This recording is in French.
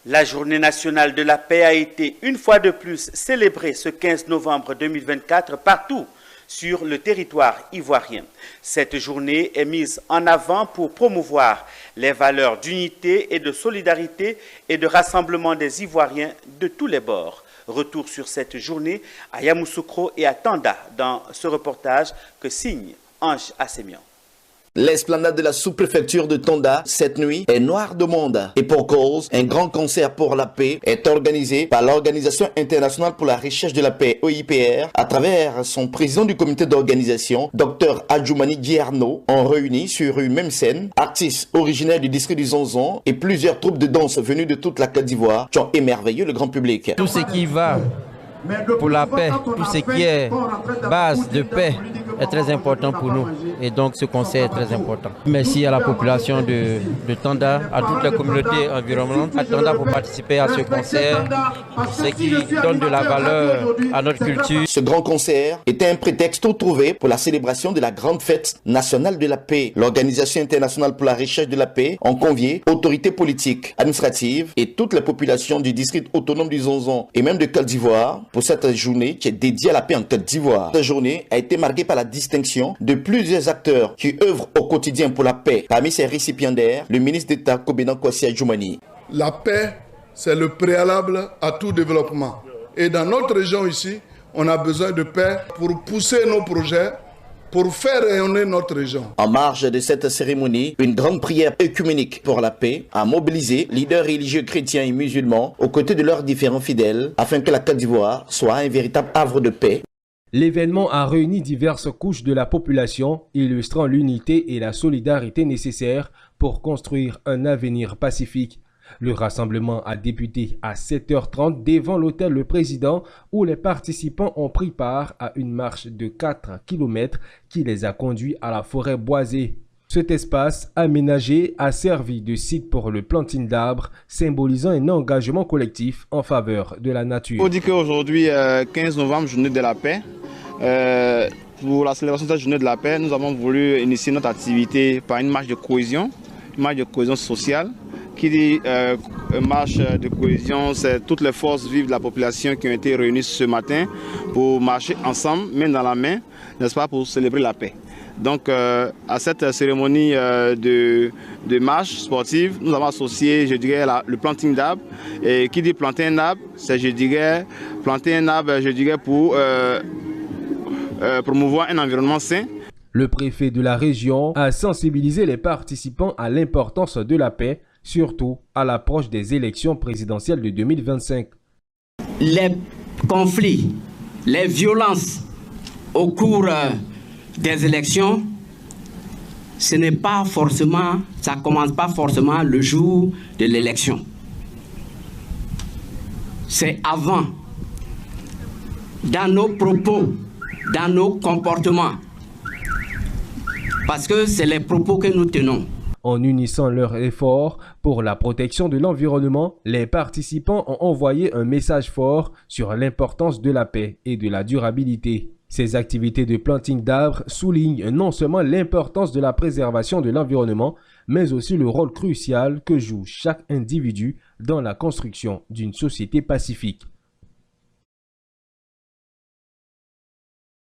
La journée nationale de la paix a été une fois de plus célébrée ce 15 novembre 2024 partout sur le territoire ivoirien. Cette journée est mise en avant pour promouvoir les valeurs d'unité et de solidarité et de rassemblement des Ivoiriens de tous les bords. Retour sur cette journée à Yamoussoukro et à Tanda dans ce reportage que signe Ange Assemian. L'esplanade de la sous-préfecture de Tanda, cette nuit, est noire de monde. Et pour cause, un grand concert pour la paix est organisé par l'Organisation internationale pour la recherche de la paix, OIPR, à travers son président du comité d'organisation, Dr Adjoumani Guierno, ont réuni sur une même scène artistes originaires du district du Zonzon et plusieurs troupes de danse venues de toute la Côte d'Ivoire qui ont émerveillé le grand public. Tout ce qui va pour la paix, tout ce qui est base de paix est très important pour nous et donc ce concert est très important. Merci à la population de Tanda, à toutes les communautés environnantes à Tanda pour participer à ce concert, ce qui donne de la valeur à notre culture. Ce grand concert était un prétexte tout trouvé pour la célébration de la grande fête nationale de la paix. L'Organisation internationale pour la recherche de la paix ont convié autorités politiques, administratives et toutes les populations du district autonome du Zonzon et même de Côte d'Ivoire pour cette journée qui est dédiée à la paix en Côte d'Ivoire. Cette journée a été marquée par la distinction de plusieurs acteurs qui œuvrent au quotidien pour la paix. Parmi ces récipiendaires, le ministre d'État Kobenan Kwasi Adjoumani. La paix, c'est le préalable à tout développement. Et dans notre région ici, on a besoin de paix pour pousser nos projets, pour faire rayonner notre région. En marge de cette cérémonie, une grande prière œcuménique pour la paix a mobilisé leaders religieux chrétiens et musulmans aux côtés de leurs différents fidèles afin que la Côte d'Ivoire soit un véritable havre de paix. L'événement a réuni diverses couches de la population, illustrant l'unité et la solidarité nécessaires pour construire un avenir pacifique. Le rassemblement a débuté à 7h30 devant l'hôtel Le Président où les participants ont pris part à une marche de 4 km qui les a conduits à la forêt boisée. Cet espace aménagé a servi de site pour le planting d'arbres, symbolisant un engagement collectif en faveur de la nature. Il faut dire qu'aujourd'hui, 15 novembre, journée de la paix, pour la célébration de cette journée de la paix, nous avons voulu initier notre activité par une marche de cohésion sociale. Qui dit marche de cohésion, c'est toutes les forces vives de la population qui ont été réunies ce matin pour marcher ensemble, main dans la main, n'est-ce pas, pour célébrer la paix. Donc à cette cérémonie de marche sportive, nous avons associé, je dirais, le planting d'arbres. Et qui dit planter un arbre, c'est, je dirais, planter un arbre, je dirais, pour promouvoir un environnement sain. Le préfet de la région a sensibilisé les participants à l'importance de la paix, surtout à l'approche des élections présidentielles de 2025. Les conflits, les violences au cours des élections, ça commence pas forcément le jour de l'élection. C'est avant, dans nos propos, dans nos comportements, parce que c'est les propos que nous tenons. En unissant leurs efforts pour la protection de l'environnement, les participants ont envoyé un message fort sur l'importance de la paix et de la durabilité. Ces activités de planting d'arbres soulignent non seulement l'importance de la préservation de l'environnement, mais aussi le rôle crucial que joue chaque individu dans la construction d'une société pacifique.